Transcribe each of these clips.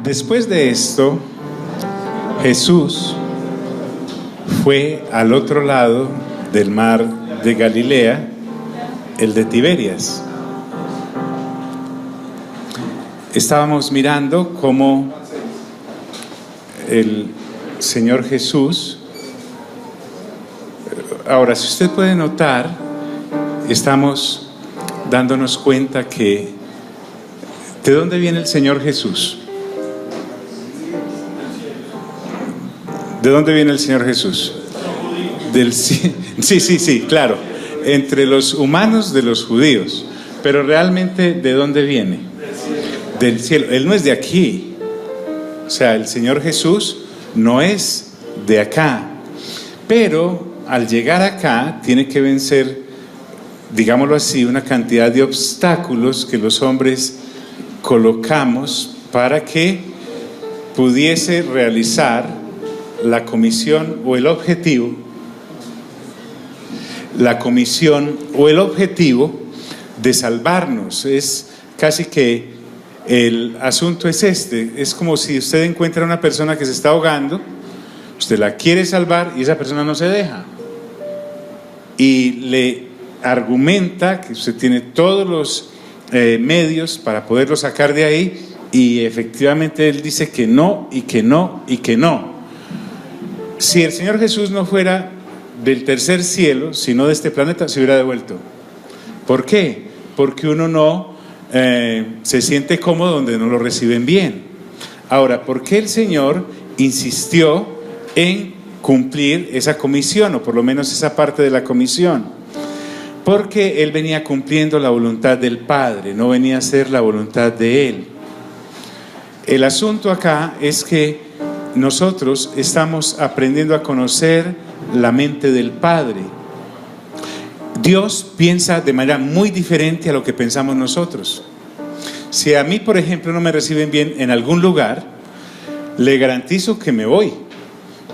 Después de esto, Jesús fue al otro lado del mar de Galilea, el de Tiberias. Estábamos mirando cómo el Señor Jesús, ahora si usted puede notar, estamos dándonos cuenta que ¿de dónde viene el Señor Jesús? ¿De dónde viene el Señor Jesús? Sí, claro, entre los humanos de los judíos, pero realmente ¿de dónde viene? Del cielo. Él no es de aquí, o sea, el Señor Jesús no es de acá, pero al llegar acá tiene que vencer, digámoslo así, una cantidad de obstáculos que los hombres colocamos para que pudiese realizar la comisión o el objetivo de salvarnos. Es casi que el asunto es este. Es como si usted encuentra a una persona que se está ahogando, usted la quiere salvar y esa persona no se deja, y le argumenta que usted tiene todos los medios para poderlo sacar de ahí, y efectivamente él dice que no, y que no, y que no. Si el Señor Jesús no fuera del tercer cielo, sino de este planeta, se hubiera devuelto. ¿Por qué? Porque uno no se siente cómodo donde no lo reciben bien. Ahora, ¿por qué el Señor insistió en cumplir esa comisión, o por lo menos esa parte de la comisión? Porque Él venía cumpliendo la voluntad del Padre, no venía a hacer la voluntad de Él. El asunto acá es que nosotros estamos aprendiendo a conocer la mente del Padre. Dios piensa de manera muy diferente a lo que pensamos nosotros. Si a mí, por ejemplo, no me reciben bien en algún lugar, le garantizo que me voy.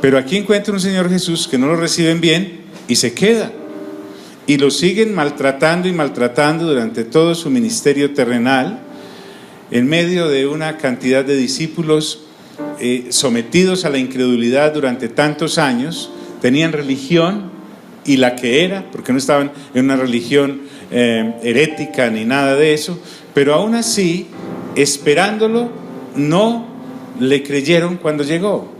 Pero aquí encuentro un Señor Jesús que no lo reciben bien y se queda. Y lo siguen maltratando y maltratando durante todo su ministerio terrenal, en medio de una cantidad de discípulos sometidos a la incredulidad durante tantos años. Tenían religión, y la que era, porque no estaban en una religión herética ni nada de eso, pero aún así, esperándolo, no le creyeron cuando llegó.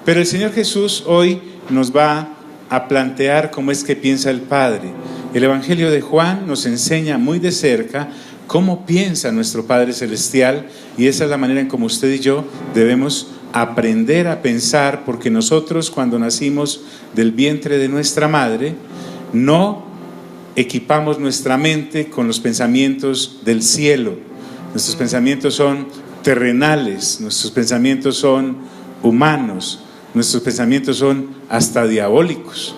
Pero el Señor Jesús hoy nos va a plantear cómo es que piensa el Padre. El Evangelio de Juan nos enseña muy de cerca cómo piensa nuestro Padre Celestial, y esa es la manera en como usted y yo debemos aprender a pensar, porque nosotros, cuando nacimos del vientre de nuestra madre, no equipamos nuestra mente con los pensamientos del cielo. Nuestros pensamientos son terrenales, nuestros pensamientos son humanos, nuestros pensamientos son hasta diabólicos.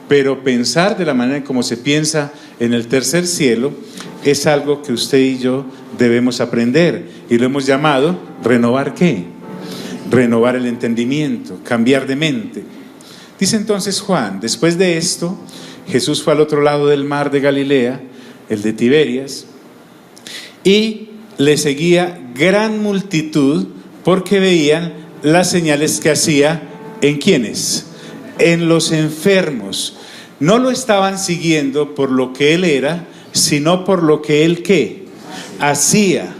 Pero pensar de la manera en como se piensa en el tercer cielo es algo que usted y yo debemos aprender, y lo hemos llamado renovar ¿qué? Renovar el entendimiento, cambiar de mente. Dice entonces Juan: después de esto, Jesús fue al otro lado del mar de Galilea, el de Tiberias, y le seguía gran multitud, porque veían las señales que hacía ¿en quiénes? En los enfermos. No lo estaban siguiendo por lo que Él era, sino por lo que Él ¿qué? Hacía.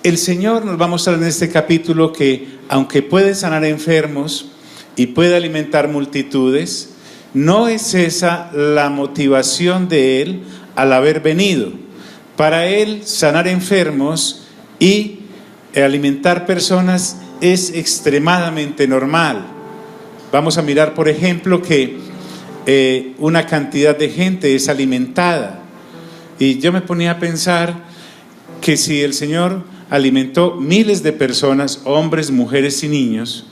El Señor nos va a mostrar en este capítulo que, aunque puede sanar enfermos y puede alimentar multitudes, no es esa la motivación de Él al haber venido. Para Él, sanar enfermos y alimentar personas es extremadamente normal. Vamos a mirar, por ejemplo, que una cantidad de gente es alimentada. Y yo me ponía a pensar que si el Señor alimentó miles de personas, hombres, mujeres y niños,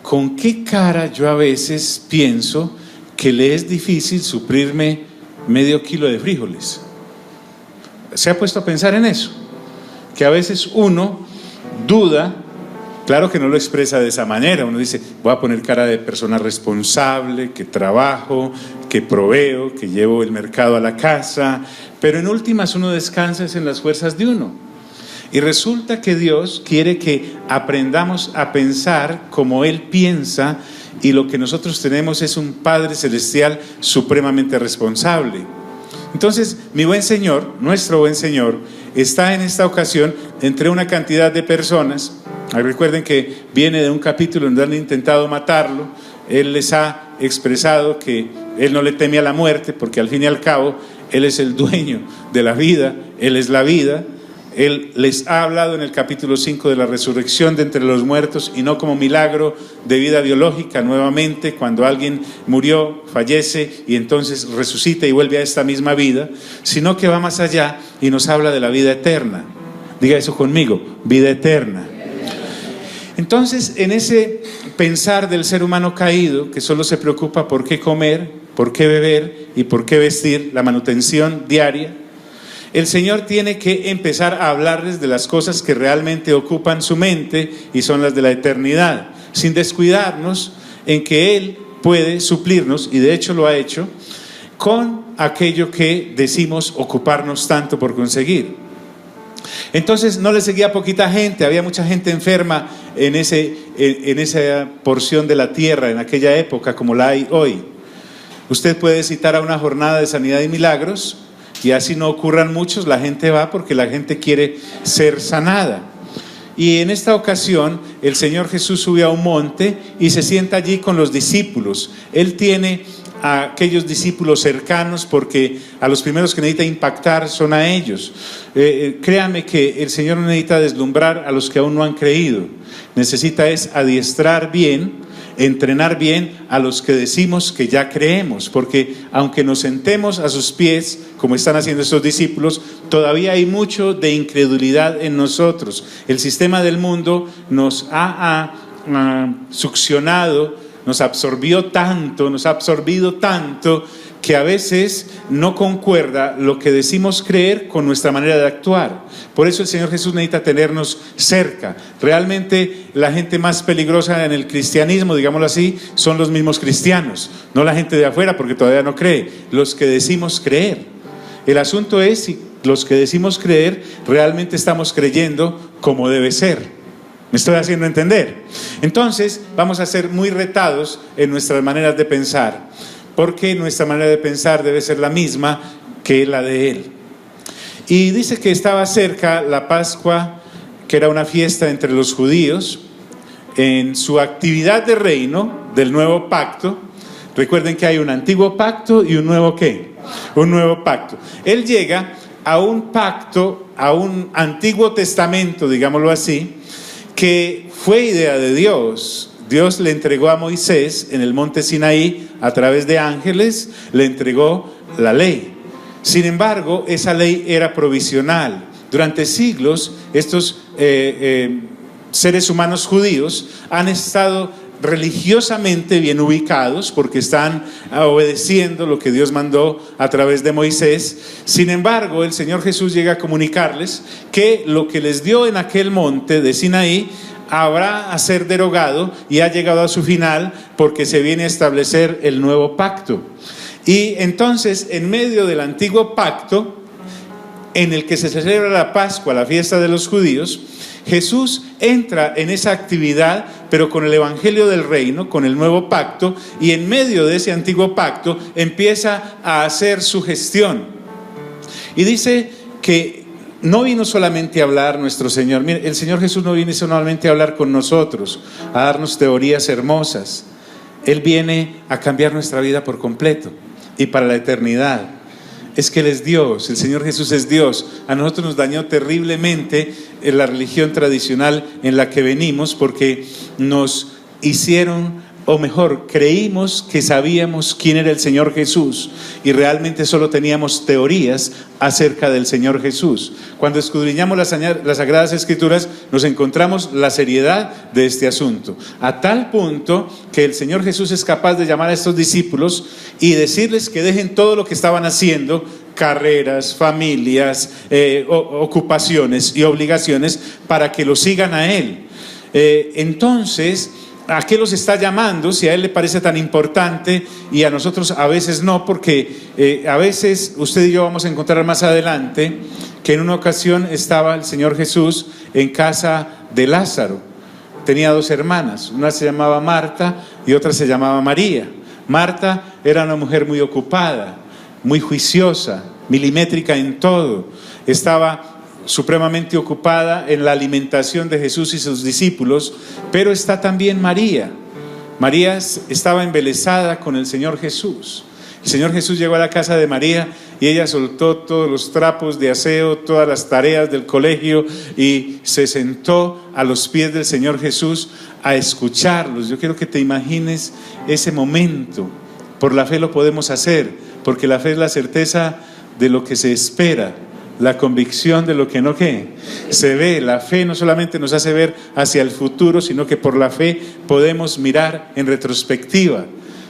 ¿con qué cara yo a veces pienso que le es difícil suplirme medio kilo de frijoles? ¿Se ha puesto a pensar en eso? Que a veces uno duda. Claro que no lo expresa de esa manera. Uno dice, voy a poner cara de persona responsable, que trabajo, que proveo, que llevo el mercado a la casa. Pero en últimas uno descansa en las fuerzas de uno. Y resulta que Dios quiere que aprendamos a pensar como Él piensa, y lo que nosotros tenemos es un Padre Celestial supremamente responsable. Entonces, mi buen Señor, nuestro buen Señor, está en esta ocasión entre una cantidad de personas. Recuerden que viene de un capítulo donde han intentado matarlo. Él les ha expresado que Él no le teme a la muerte, porque al fin y al cabo Él es el dueño de la vida, Él es la vida. Él les ha hablado en el capítulo 5 de la resurrección de entre los muertos, y no como milagro de vida biológica nuevamente, cuando alguien murió, fallece y entonces resucita y vuelve a esta misma vida, sino que va más allá y nos habla de la vida eterna. Diga eso conmigo, vida eterna. Entonces, en ese pensar del ser humano caído, que solo se preocupa por qué comer, por qué beber y por qué vestir, la manutención diaria, el Señor tiene que empezar a hablarles de las cosas que realmente ocupan su mente y son las de la eternidad, sin descuidarnos en que Él puede suplirnos, y de hecho lo ha hecho, con aquello que decimos ocuparnos tanto por conseguir. Entonces no le seguía poquita gente, había mucha gente enferma en esa porción de la tierra en aquella época como la hay hoy. Usted puede citar a una jornada de sanidad y milagros, y así no ocurran muchos, la gente va porque la gente quiere ser sanada. Y en esta ocasión el Señor Jesús sube a un monte y se sienta allí con los discípulos. Él tiene a aquellos discípulos cercanos, porque a los primeros que necesita impactar son a ellos. Créanme que el Señor no necesita deslumbrar a los que aún no han creído, necesita es adiestrar bien, entrenar bien a los que decimos que ya creemos, porque aunque nos sentemos a sus pies, como están haciendo estos discípulos, todavía hay mucho de incredulidad en nosotros. El sistema del mundo nos ha succionado, nos ha absorbido tanto que a veces no concuerda lo que decimos creer con nuestra manera de actuar. Por eso el Señor Jesús necesita tenernos cerca. Realmente la gente más peligrosa en el cristianismo, digámoslo así, son los mismos cristianos, no la gente de afuera, porque todavía no cree, los que decimos creer. El asunto es si los que decimos creer realmente estamos creyendo como debe ser. ¿Me estoy haciendo entender? Entonces vamos a ser muy retados en nuestras maneras de pensar, porque nuestra manera de pensar debe ser la misma que la de Él. Y dice que estaba cerca la Pascua, que era una fiesta entre los judíos, en su actividad de reino del nuevo pacto. Recuerden que hay un antiguo pacto y un nuevo ¿qué? Un nuevo pacto. Él llega a un pacto, a un antiguo testamento, digámoslo así, que fue idea de Dios. Dios le entregó a Moisés en el monte Sinaí, a través de ángeles, le entregó la ley. Sin embargo, esa ley era provisional. Durante siglos, estos seres humanos judíos han estado religiosamente bien ubicados, porque están obedeciendo lo que Dios mandó a través de Moisés. Sin embargo, el Señor Jesús llega a comunicarles que lo que les dio en aquel monte de Sinaí habrá a ser derogado, y ha llegado a su final, porque se viene a establecer el nuevo pacto. Y entonces, en medio del antiguo pacto, en el que se celebra la Pascua, la fiesta de los judíos, Jesús entra en esa actividad, pero con el evangelio del reino, con el nuevo pacto, y en medio de ese antiguo pacto empieza a hacer su gestión. Y dice que no vino solamente a hablar nuestro Señor. Mire, el Señor Jesús no viene solamente a hablar con nosotros, a darnos teorías hermosas. Él viene a cambiar nuestra vida por completo y para la eternidad. Es que Él es Dios, el Señor Jesús es Dios. A nosotros nos dañó terriblemente en la religión tradicional en la que venimos, porque nos hicieron, o mejor, creímos que sabíamos quién era el Señor Jesús, y realmente solo teníamos teorías acerca del Señor Jesús. Cuando escudriñamos las Sagradas Escrituras, nos encontramos la seriedad de este asunto, a tal punto que el Señor Jesús es capaz de llamar a estos discípulos y decirles que dejen todo lo que estaban haciendo, carreras, familias, ocupaciones y obligaciones, para que lo sigan a Él. Entonces, ¿a qué los está llamando? Si a Él le parece tan importante y a nosotros a veces no, porque a veces usted y yo vamos a encontrar más adelante que en una ocasión estaba el Señor Jesús en casa de Lázaro. Tenía dos hermanas, una se llamaba Marta y otra se llamaba María. Marta era una mujer muy ocupada, muy juiciosa, milimétrica en todo. Estaba supremamente ocupada en la alimentación de Jesús y sus discípulos, pero está también María. María estaba embelesada con el Señor Jesús. El Señor Jesús llegó a la casa de María y ella soltó todos los trapos de aseo, todas las tareas del colegio y se sentó a los pies del Señor Jesús a escucharlos. Yo quiero que te imagines ese momento. Por la fe lo podemos hacer, porque la fe es la certeza de lo que se espera, la convicción de lo que no se ve. La fe no solamente nos hace ver hacia el futuro, sino que por la fe podemos mirar en retrospectiva.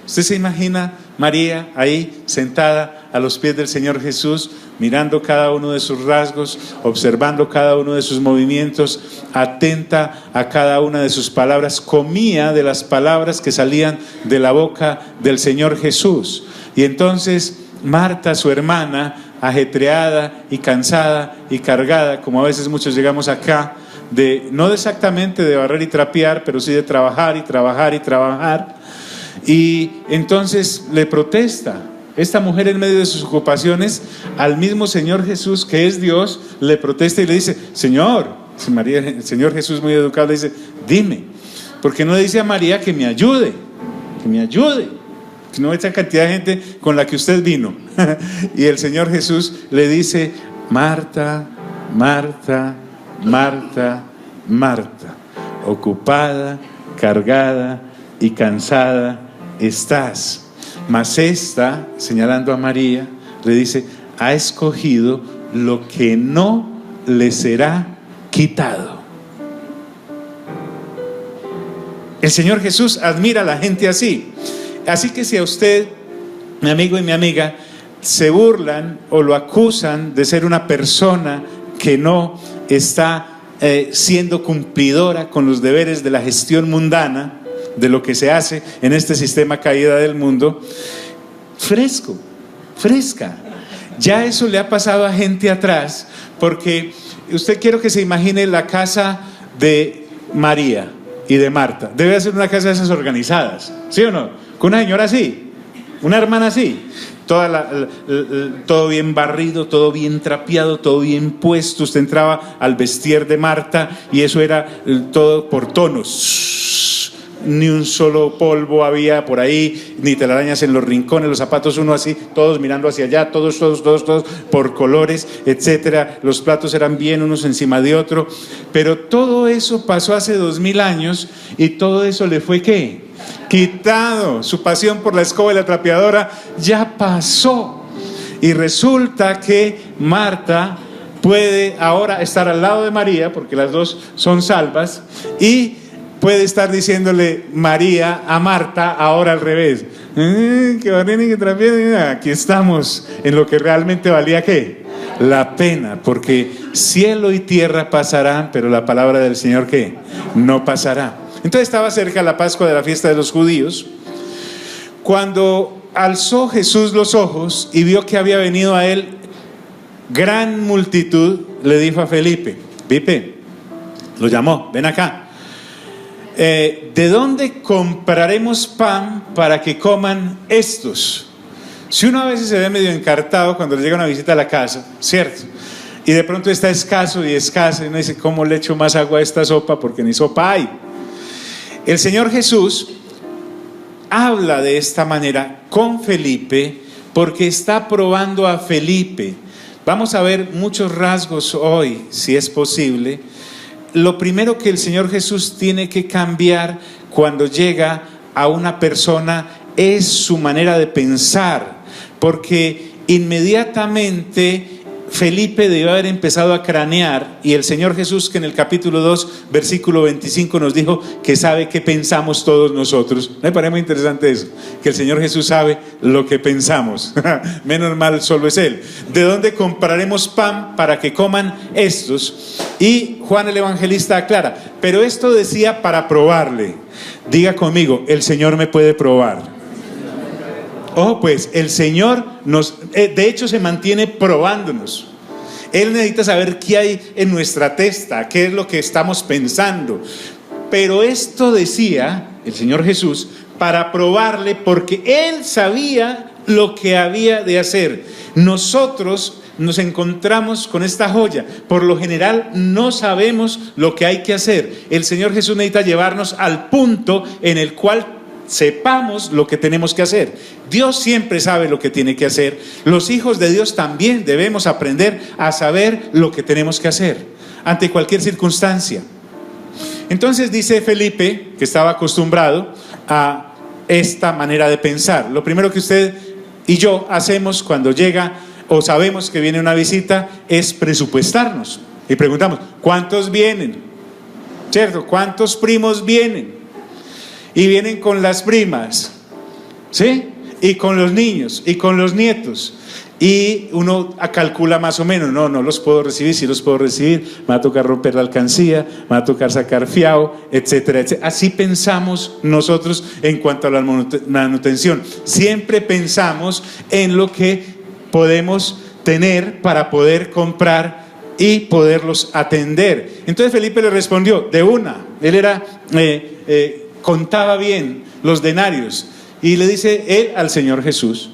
¿Usted se imagina María ahí sentada a los pies del Señor Jesús, mirando cada uno de sus rasgos, observando cada uno de sus movimientos, atenta a cada una de sus palabras, comía de las palabras que salían de la boca del Señor Jesús? Y entonces Marta, su hermana, ajetreada y cansada y cargada, como a veces muchos llegamos acá, no exactamente de barrer y trapear, pero sí de trabajar y trabajar y trabajar, y entonces le protesta. Esta mujer, en medio de sus ocupaciones, al mismo Señor Jesús, que es Dios, le protesta y le dice: Señor, María, el Señor Jesús, muy educado, le dice: dime, ¿por qué no le dice a María que me ayude? Que me ayude, que no esa cantidad de gente con la que usted vino. Y el Señor Jesús le dice: Marta, Marta, Marta, Marta, ocupada, cargada y cansada estás, mas esta, señalando a María, le dice: ha escogido lo que no le será quitado. El Señor Jesús admira a la gente así. Así que si a usted, mi amigo y mi amiga, se burlan o lo acusan de ser una persona que no está siendo cumplidora con los deberes de la gestión mundana, de lo que se hace en este sistema caída del mundo, fresca. Ya eso le ha pasado a gente atrás, porque usted, quiero que se imagine la casa de María y de Marta. Debe ser una casa de esas organizadas, ¿sí o no? Con una señora así, una hermana así, todo bien barrido, todo bien trapeado, todo bien puesto. Usted entraba al vestir de Marta y eso era todo por tonos. Ni un solo polvo había por ahí, ni telarañas en los rincones, los zapatos uno así, todos mirando hacia allá, todos por colores, etcétera. Los platos eran bien unos encima de otro, pero todo eso pasó hace 2000 años y todo eso le fue ¿qué? Quitado. Su pasión por la escoba y la trapeadora ya pasó, y resulta que Marta puede ahora estar al lado de María, porque las dos son salvas, y puede estar diciéndole María a Marta ahora al revés: que barren y que trapeen. Aquí estamos en lo que realmente valía ¿qué? La pena, porque cielo y tierra pasarán, pero la palabra del Señor ¿qué? No pasará. Entonces estaba cerca la Pascua de la fiesta de los judíos, cuando alzó Jesús los ojos y vio que había venido a él gran multitud, le dijo a Felipe, lo llamó: ven acá. ¿De dónde compraremos pan para que coman estos? Si uno a veces se ve medio encartado cuando le llega una visita a la casa, ¿cierto? Y de pronto está escaso y uno dice: ¿cómo le echo más agua a esta sopa? Porque ni sopa hay. El Señor Jesús habla de esta manera con Felipe porque está probando a Felipe. Vamos a ver muchos rasgos hoy, si es posible. Lo primero que el Señor Jesús tiene que cambiar cuando llega a una persona es su manera de pensar, porque inmediatamente Felipe debió haber empezado a cranear, y el Señor Jesús, que en el capítulo 2, versículo 25 nos dijo que sabe qué pensamos todos nosotros. Me parece muy interesante eso, que el Señor Jesús sabe lo que pensamos. Menos mal solo es Él. ¿De dónde compraremos pan para que coman estos? Y Juan el Evangelista aclara, pero esto decía para probarle. Diga conmigo, el Señor me puede probar. Ojo pues, el Señor de hecho se mantiene probándonos. Él necesita saber qué hay en nuestra testa, qué es lo que estamos pensando. Pero esto decía el Señor Jesús para probarle, porque Él sabía lo que había de hacer. Nosotros nos encontramos con esta joya. Por lo general no sabemos lo que hay que hacer. El Señor Jesús necesita llevarnos al punto en el cual sepamos lo que tenemos que hacer. Dios siempre sabe lo que tiene que hacer. Los hijos de Dios también debemos aprender a saber lo que tenemos que hacer ante cualquier circunstancia. Entonces dice Felipe, que estaba acostumbrado a esta manera de pensar. Lo primero que usted y yo hacemos cuando llega o sabemos que viene una visita es presupuestarnos y preguntamos, ¿cuántos vienen? ¿Cierto? ¿Cuántos primos vienen? Y vienen con las primas, ¿sí? Y con los niños, y con los nietos. Y uno calcula más o menos, no los puedo recibir, sí los puedo recibir, me va a tocar romper la alcancía, me va a tocar sacar fiado, etcétera, etcétera. Así pensamos nosotros en cuanto a la manutención. Siempre pensamos en lo que podemos tener para poder comprar y poderlos atender. Entonces Felipe le respondió, de una, él era... contaba bien los denarios, y le dice él al Señor Jesús,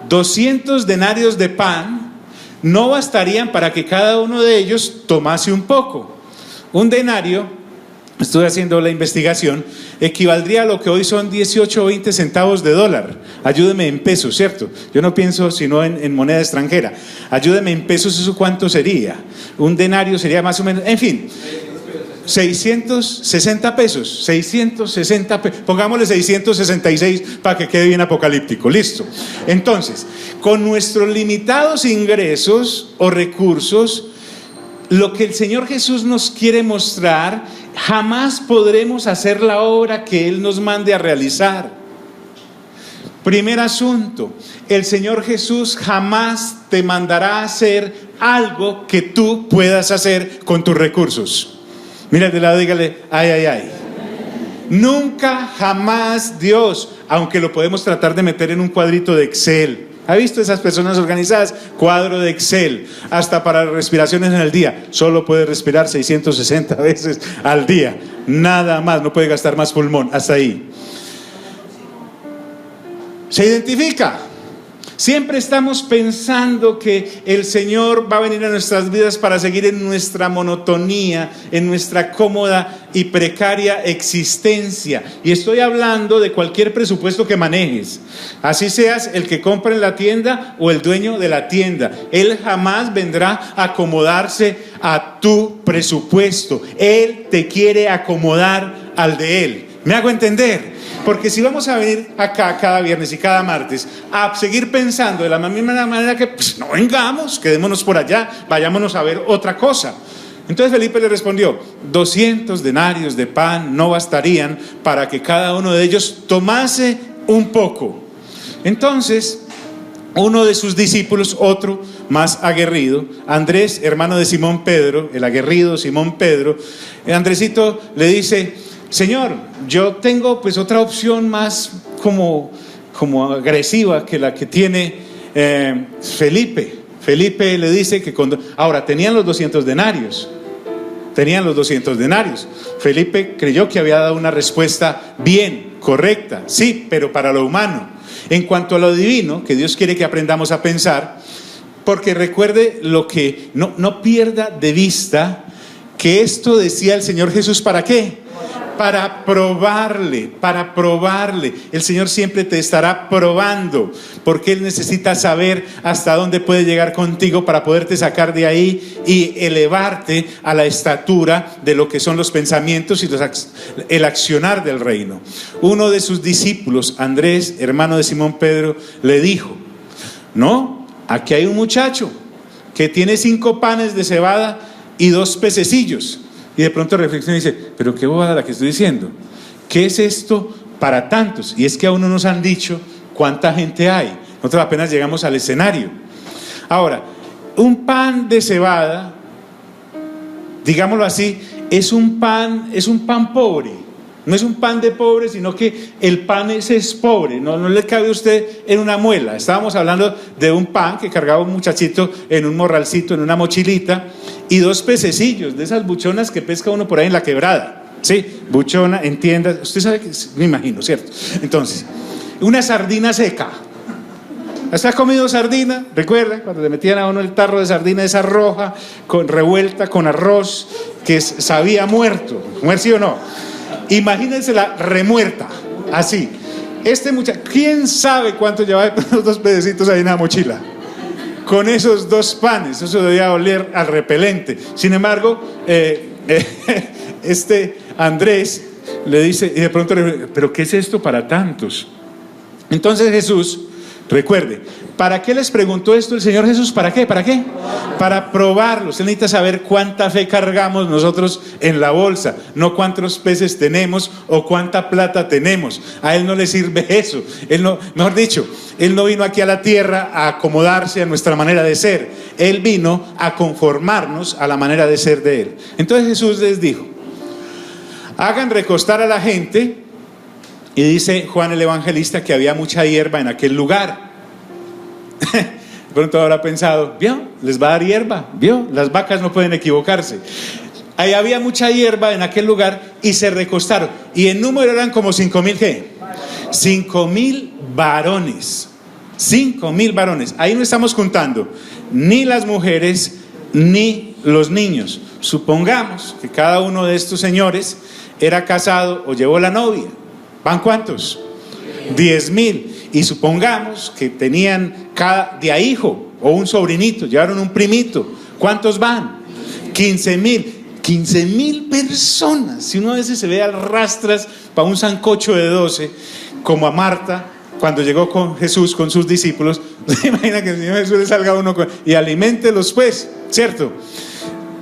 200 denarios de pan no bastarían para que cada uno de ellos tomase un poco. Un denario, estuve haciendo la investigación, equivaldría a lo que hoy son 18 o 20 centavos de dólar. Ayúdeme en pesos, ¿cierto? Yo no pienso sino en moneda extranjera. Ayúdeme en pesos, ¿eso cuánto sería? Un denario sería más o menos, en fin, 660 pesos, 660 pesos, pongámosle 666 para que quede bien apocalíptico, listo. Entonces, con nuestros limitados ingresos o recursos, lo que el Señor Jesús nos quiere mostrar, jamás podremos hacer la obra que Él nos mande a realizar. Primer asunto, el Señor Jesús jamás te mandará a hacer algo que tú puedas hacer con tus recursos. Mira de lado, dígale, ay, ay, ay. Nunca, jamás Dios, aunque lo podemos tratar de meter en un cuadrito de Excel. ¿Ha visto esas personas organizadas? Cuadro de Excel, hasta para respiraciones en el día. Solo puede respirar 660 veces al día. Nada más, no puede gastar más pulmón, hasta ahí. ¿Se identifica? Siempre estamos pensando que el Señor va a venir a nuestras vidas para seguir en nuestra monotonía, en nuestra cómoda y precaria existencia. Y estoy hablando de cualquier presupuesto que manejes. Así seas el que compra en la tienda o el dueño de la tienda. Él jamás vendrá a acomodarse a tu presupuesto. Él te quiere acomodar al de Él. ¿Me hago entender? Porque si vamos a venir acá cada viernes y cada martes a seguir pensando de la misma manera que no vengamos, quedémonos por allá, vayámonos a ver otra cosa. Entonces Felipe le respondió, 200 denarios de pan no bastarían para que cada uno de ellos tomase un poco. Entonces uno de sus discípulos, otro más aguerrido, Andrés, hermano de Simón Pedro, el aguerrido Simón Pedro, Andresito le dice, Señor, yo tengo pues otra opción más como agresiva que la que tiene Felipe. Felipe le dice que ahora tenían los 200 denarios. Felipe creyó que había dado una respuesta bien, correcta, sí, pero para lo humano. En cuanto a lo divino, que Dios quiere que aprendamos a pensar, porque recuerde lo que no pierda de vista que esto decía el Señor Jesús, ¿para qué? Para probarle. El Señor siempre te estará probando, porque Él necesita saber hasta dónde puede llegar contigo para poderte sacar de ahí y elevarte a la estatura de lo que son los pensamientos y el accionar del reino. Uno de sus discípulos, Andrés, hermano de Simón Pedro, le dijo, no, aquí hay un muchacho que tiene 5 panes de cebada y 2 pececillos. Y de pronto reflexiona y dice, pero qué bobada la que estoy diciendo. ¿Qué es esto para tantos? Y es que aún no nos han dicho cuánta gente hay. Nosotros apenas llegamos al escenario. Ahora, un pan de cebada, digámoslo así, es un pan pobre. No es un pan de pobre, sino que el pan ese es pobre, no le cabe a usted en una muela. Estábamos hablando de un pan que cargaba un muchachito en un morralcito, en una mochilita, y 2 pececillos, de esas buchonas que pesca uno por ahí en la quebrada. Sí, buchona, entienda, usted sabe que, me imagino, ¿cierto? Entonces, una sardina seca. ¿Has comido sardina? ¿Recuerda? Cuando le metían a uno el tarro de sardina esa roja, revuelta con arroz, que sabía muerto, ¿sí o no? Imagínense la remuerta, así. Este muchacho, ¿quién sabe cuánto llevaba los 2 pececitos ahí en la mochila? Con esos 2 panes, eso debía oler al repelente. Sin embargo, Andrés le dice, y de pronto le dice, ¿pero qué es esto para tantos? Entonces Jesús, recuerde, ¿para qué les preguntó esto el Señor Jesús? ¿Para qué? ¿Para qué? Para probarlos. Él necesita saber cuánta fe cargamos nosotros en la bolsa, no cuántos peces tenemos o cuánta plata tenemos. A Él no le sirve eso. Él no, mejor dicho, Él no vino aquí a la tierra a acomodarse a nuestra manera de ser. Él vino a conformarnos a la manera de ser de Él. Entonces Jesús les dijo, hagan recostar a la gente. Y dice Juan el Evangelista que había mucha hierba en aquel lugar. De pronto habrá pensado, ¿vio? Les va a dar hierba, ¿vio? Las vacas no pueden equivocarse. Ahí había mucha hierba en aquel lugar y se recostaron. Y en número eran como 5,000, ¿qué? 5,000 varones. 5,000 varones. Ahí no estamos contando ni las mujeres ni los niños. Supongamos que cada uno de estos señores era casado o llevó la novia. ¿Van cuántos? 10,000. Y supongamos que tenían cada día hijo o un sobrinito, llevaron un primito. ¿Cuántos van? 15,000. 15,000 personas. Si uno a veces se ve al rastras para un sancocho de 12, como a Marta cuando llegó con Jesús, con sus discípulos, se imagina que el Señor Jesús le salga uno y aliméntelos pues, ¿cierto?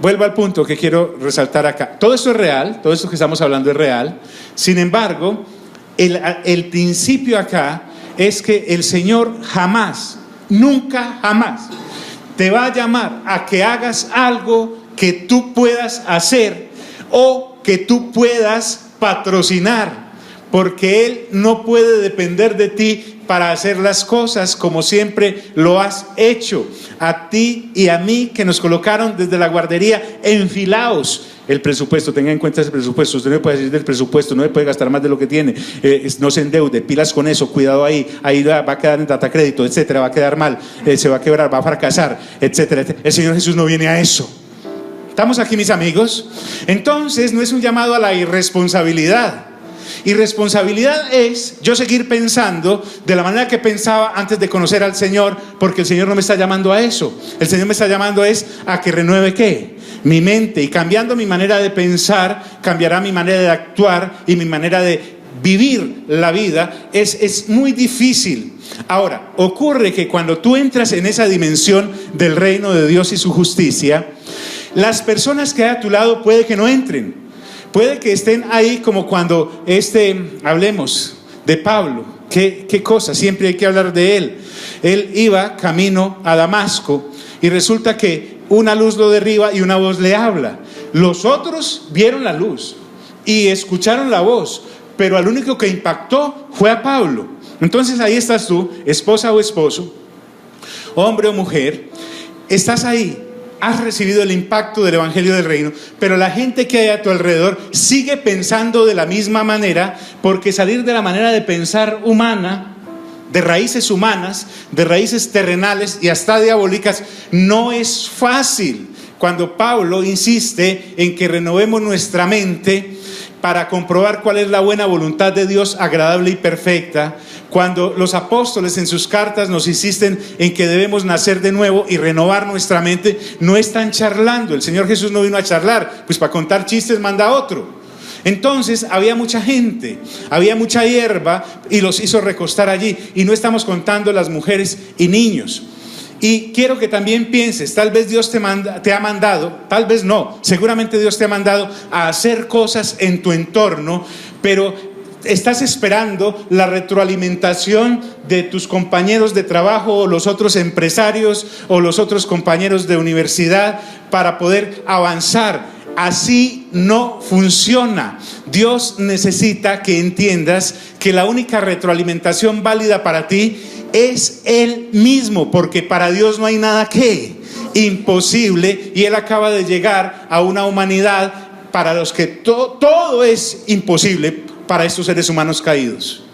Vuelvo al punto que quiero resaltar acá. Todo esto es real, todo esto que estamos hablando es real. Sin embargo, el principio acá es que el Señor jamás, nunca jamás te va a llamar a que hagas algo que tú puedas hacer o que tú puedas patrocinar, porque Él no puede depender de ti para hacer las cosas como siempre lo has hecho. A ti y a mí, que nos colocaron desde la guardería enfilados. El presupuesto, tenga en cuenta ese presupuesto. Usted no puede decir del presupuesto, no puede gastar más de lo que tiene, no se endeude, pilas con eso, cuidado ahí va a quedar en data crédito, etcétera, va a quedar mal, se va a quebrar, va a fracasar, etcétera, etcétera. El Señor Jesús no viene a eso. ¿Estamos aquí, mis amigos? Entonces no es un llamado a la irresponsabilidad. Irresponsabilidad es yo seguir pensando de la manera que pensaba antes de conocer al Señor, porque el Señor no me está llamando a eso. El Señor me está llamando a que renueve ¿qué? Mi mente, y cambiando mi manera de pensar, cambiará mi manera de actuar y mi manera de vivir la vida. Es muy difícil. Ahora, ocurre que cuando tú entras en esa dimensión del reino de Dios y su justicia, las personas que hay a tu lado puede que no entren. Puede que estén ahí como cuando hablemos de Pablo. ¿Qué cosa? Siempre hay que hablar de él. Él iba camino a Damasco y resulta que una luz lo derriba y una voz le habla. Los otros vieron la luz y escucharon la voz, pero al único que impactó fue a Pablo. Entonces ahí estás tú, esposa o esposo, hombre o mujer, estás ahí. Has recibido el impacto del Evangelio del Reino, pero la gente que hay a tu alrededor sigue pensando de la misma manera, porque salir de la manera de pensar humana, de raíces humanas, de raíces terrenales y hasta diabólicas, no es fácil. Cuando Pablo insiste en que renovemos nuestra mente para comprobar cuál es la buena voluntad de Dios, agradable y perfecta, cuando los apóstoles en sus cartas nos insisten en que debemos nacer de nuevo y renovar nuestra mente, no están charlando. El Señor Jesús no vino a charlar, pues para contar chistes manda otro. Entonces había mucha gente, había mucha hierba y los hizo recostar allí, y no estamos contando las mujeres y niños. Y quiero que también pienses, tal vez Dios te ha mandado, tal vez no, seguramente Dios te ha mandado a hacer cosas en tu entorno, pero estás esperando la retroalimentación de tus compañeros de trabajo o los otros empresarios o los otros compañeros de universidad para poder avanzar. Así no funciona. Dios necesita que entiendas que la única retroalimentación válida para ti es Él mismo, porque para Dios no hay nada que imposible, y Él acaba de llegar a una humanidad para los que todo es imposible para estos seres humanos caídos.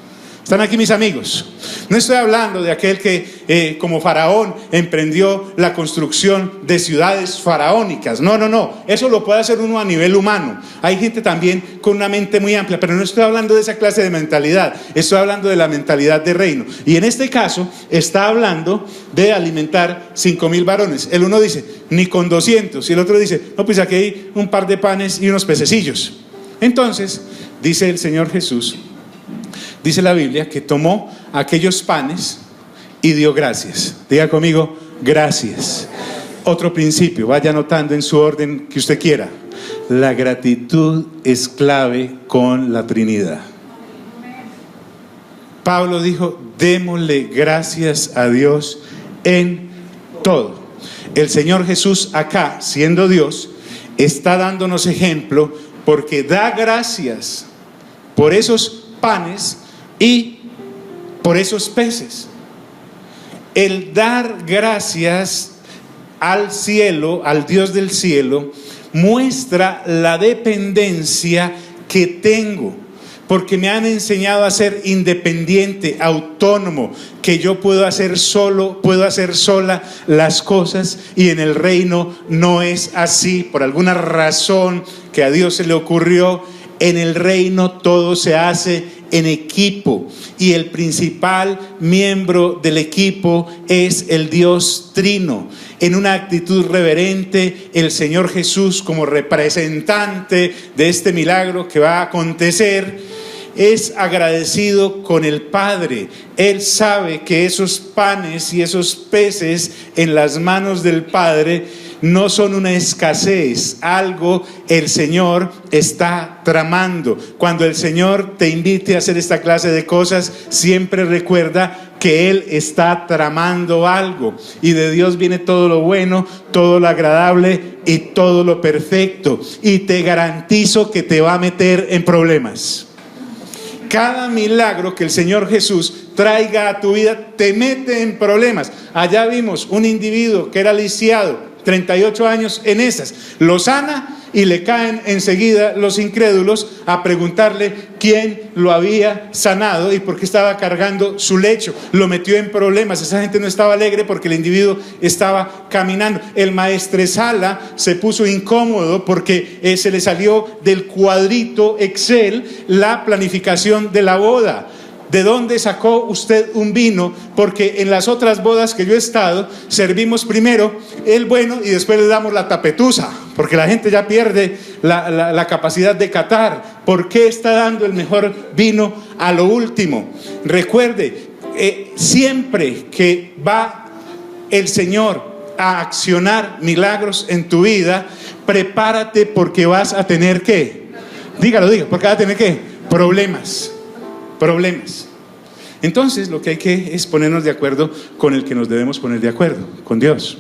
¿Están aquí mis amigos? No estoy hablando de aquel que como faraón emprendió la construcción de ciudades faraónicas. No, eso lo puede hacer uno a nivel humano. Hay gente también con una mente muy amplia, pero no estoy hablando de esa clase de mentalidad. Estoy hablando de la mentalidad de reino. Y en este caso está hablando de alimentar 5,000 varones. El uno dice, ni con 200. Y el otro dice, no, pues aquí hay un par de panes y unos pececillos. Entonces, dice el Señor Jesús, dice la Biblia que tomó aquellos panes y dio gracias. Diga conmigo, gracias. Otro principio, vaya anotando en su orden que usted quiera. La gratitud es clave con la Trinidad. Pablo dijo, démosle gracias a Dios en todo. El Señor Jesús acá, siendo Dios, está dándonos ejemplo porque da gracias por esos panes y por esos peces. El dar gracias al cielo, al Dios del cielo, muestra la dependencia que tengo, porque me han enseñado a ser independiente, autónomo, que yo puedo hacer sola las cosas, y en el reino no es así. Por alguna razón que a Dios se le ocurrió, en el reino todo se hace en equipo, y el principal miembro del equipo es el Dios Trino. En una actitud reverente, el Señor Jesús, como representante de este milagro que va a acontecer, es agradecido con el Padre. Él sabe que esos panes y esos peces en las manos del Padre no son una escasez, algo el Señor está tramando. Cuando el Señor te invite a hacer esta clase de cosas, siempre recuerda que Él está tramando algo, y de Dios viene todo lo bueno, todo lo agradable y todo lo perfecto, y te garantizo que te va a meter en problemas. Cada milagro que el Señor Jesús traiga a tu vida te mete en problemas. Allá vimos un individuo que era lisiado, 38 años en esas, lo sana y le caen enseguida los incrédulos a preguntarle quién lo había sanado y por qué estaba cargando su lecho. Lo metió en problemas. Esa gente no estaba alegre porque el individuo estaba caminando. El maestresala se puso incómodo porque se le salió del cuadrito Excel la planificación de la boda. ¿De dónde sacó usted un vino? Porque en las otras bodas que yo he estado, servimos primero el bueno y después le damos la tapetusa, porque la gente ya pierde la capacidad de catar. ¿Por qué está dando el mejor vino a lo último? Recuerde, siempre que va el Señor a accionar milagros en tu vida, prepárate, porque vas a tener ¿qué? Dígalo, porque vas a tener ¿qué? Problemas. Entonces lo que hay que es ponernos de acuerdo con el que nos debemos poner de acuerdo, con Dios.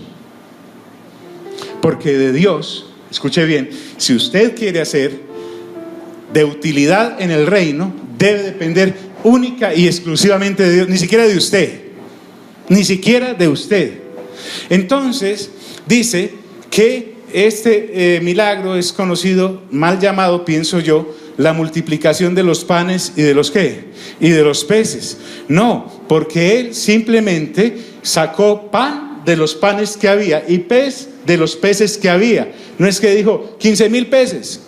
Porque de Dios, escuche bien, si usted quiere hacer de utilidad en el reino, debe depender única y exclusivamente de Dios, ni siquiera de usted. Entonces dice que este milagro es conocido, mal llamado, pienso yo, la multiplicación de los panes y de los ¿qué? Y de los peces. No, porque Él simplemente sacó pan de los panes que había y pez de los peces que había. No es que dijo 15,000 peces,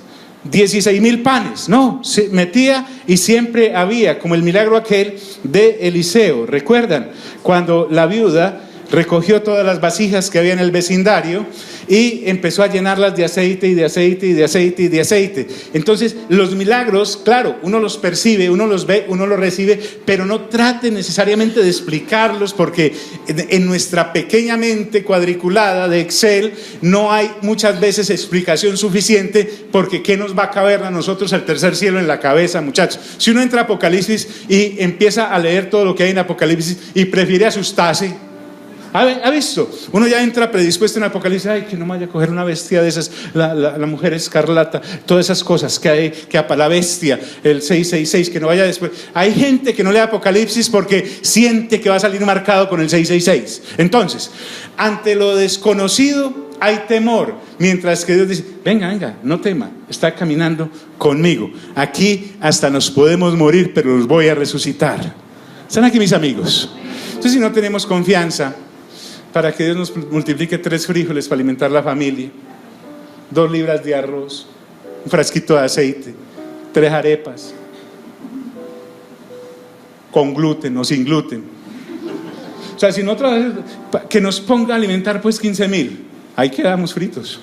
16,000 panes. No, se metía y siempre había, como el milagro aquel de Eliseo. ¿Recuerdan? Cuando la viuda recogió todas las vasijas que había en el vecindario y empezó a llenarlas de aceite y de aceite y de aceite y de aceite. Entonces los milagros, claro, uno los percibe, uno los ve, uno los recibe, pero no trate necesariamente de explicarlos, porque en nuestra pequeña mente cuadriculada de Excel no hay muchas veces explicación suficiente, porque ¿qué nos va a caber a nosotros el tercer cielo en la cabeza, muchachos? Si uno entra a Apocalipsis y empieza a leer todo lo que hay en Apocalipsis y prefiere asustarse, ¿ha visto? Uno ya entra predispuesto en Apocalipsis, ay, que no me vaya a coger una bestia de esas, la mujer escarlata, todas esas cosas que hay, la bestia, el 666, que no vaya después. Hay gente que no lee Apocalipsis porque siente que va a salir marcado con el 666. Entonces, ante lo desconocido hay temor, mientras que Dios dice, venga, no tema, está caminando conmigo. Aquí hasta nos podemos morir, pero los voy a resucitar. ¿Están aquí mis amigos? Entonces, si no tenemos confianza para que Dios nos multiplique 3 frijoles para alimentar la familia, 2 libras de arroz, un frasquito de aceite, 3 arepas, con gluten o sin gluten. O sea, si nosotros, que nos ponga a alimentar pues 15,000, ahí quedamos fritos.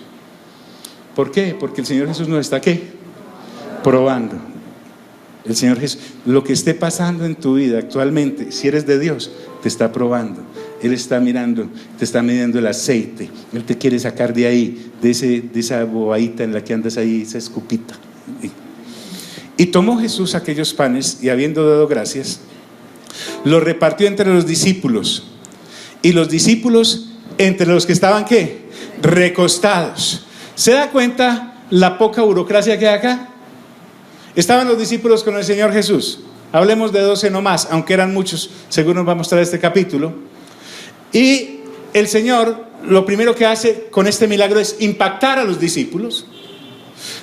¿Por qué? Porque el Señor Jesús nos está, ¿qué? Probando. El Señor Jesús, lo que esté pasando en tu vida actualmente, si eres de Dios, te está probando. Él está mirando, te está midiendo el aceite. Él te quiere sacar de ahí, de esa bobadita en la que andas ahí, esa escupita. Y tomó Jesús aquellos panes y, habiendo dado gracias, los repartió entre los discípulos. Y los discípulos, entre los que estaban, ¿qué? Recostados. ¿Se da cuenta la poca burocracia que hay acá? Estaban los discípulos con el Señor Jesús. Hablemos de 12 nomás, aunque eran muchos, según nos va a mostrar este capítulo. Y el Señor lo primero que hace con este milagro es impactar a los discípulos.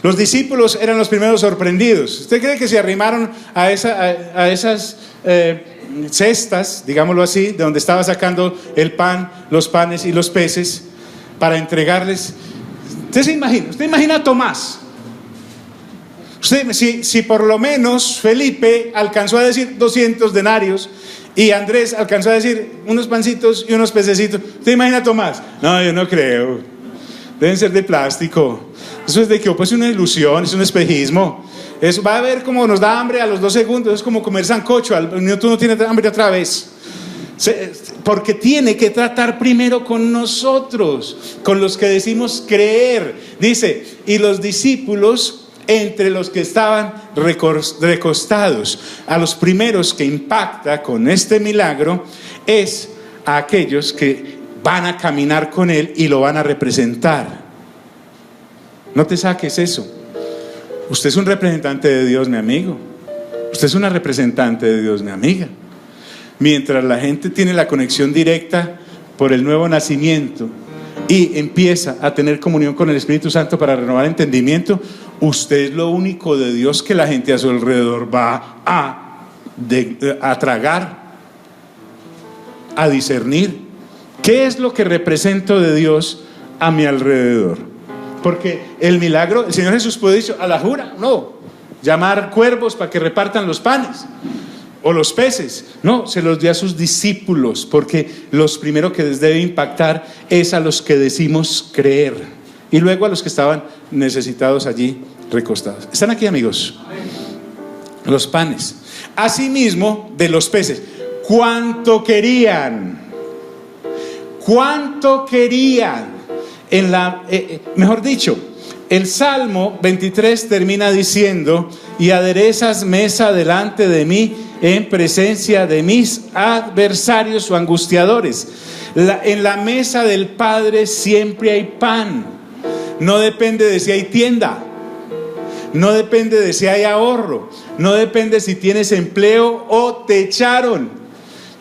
Los discípulos eran los primeros sorprendidos. ¿Usted cree que se arrimaron a esas cestas, digámoslo así, de donde estaba sacando el pan, los panes y los peces, para entregarles? Usted imagina a Tomás. Si por lo menos Felipe alcanzó a decir 200 denarios y Andrés alcanzó a decir unos pancitos y unos pececitos, ¿usted imagina a Tomás? No, yo no creo, deben ser de plástico. Eso es de que pues una ilusión, es un espejismo. Eso va a ver cómo nos da hambre a los 2 segundos, es como comer sancocho, al minuto uno tiene hambre otra vez. Porque tiene que tratar primero con nosotros, con los que decimos creer. Dice, y los discípulos entre los que estaban recostados. A los primeros que impacta con este milagro es a aquellos que van a caminar con él y lo van a representar. No te saques eso. Usted es un representante de Dios, mi amigo. Usted es una representante de Dios, mi amiga. Mientras la gente tiene la conexión directa por el nuevo nacimiento y empieza a tener comunión con el Espíritu Santo para renovar el entendimiento, usted es lo único de Dios que la gente a su alrededor va a tragar, a discernir. ¿Qué es lo que represento de Dios a mi alrededor? Porque el milagro, el Señor Jesús puede decir a la jura, no, llamar cuervos para que repartan los panes o los peces. No, se los dio a sus discípulos, porque los primeros que les debe impactar es a los que decimos creer, y luego a los que estaban necesitados allí recostados. ¿Están aquí, amigos? Los panes. Asimismo de los peces. ¿Cuánto querían? ¿Cuánto querían? Mejor dicho, el Salmo 23 termina diciendo: y aderezas mesa delante de mí en presencia de mis adversarios o angustiadores. En la mesa del Padre siempre hay pan. No depende de si hay tienda, no depende de si hay ahorro, no depende si tienes empleo o te echaron,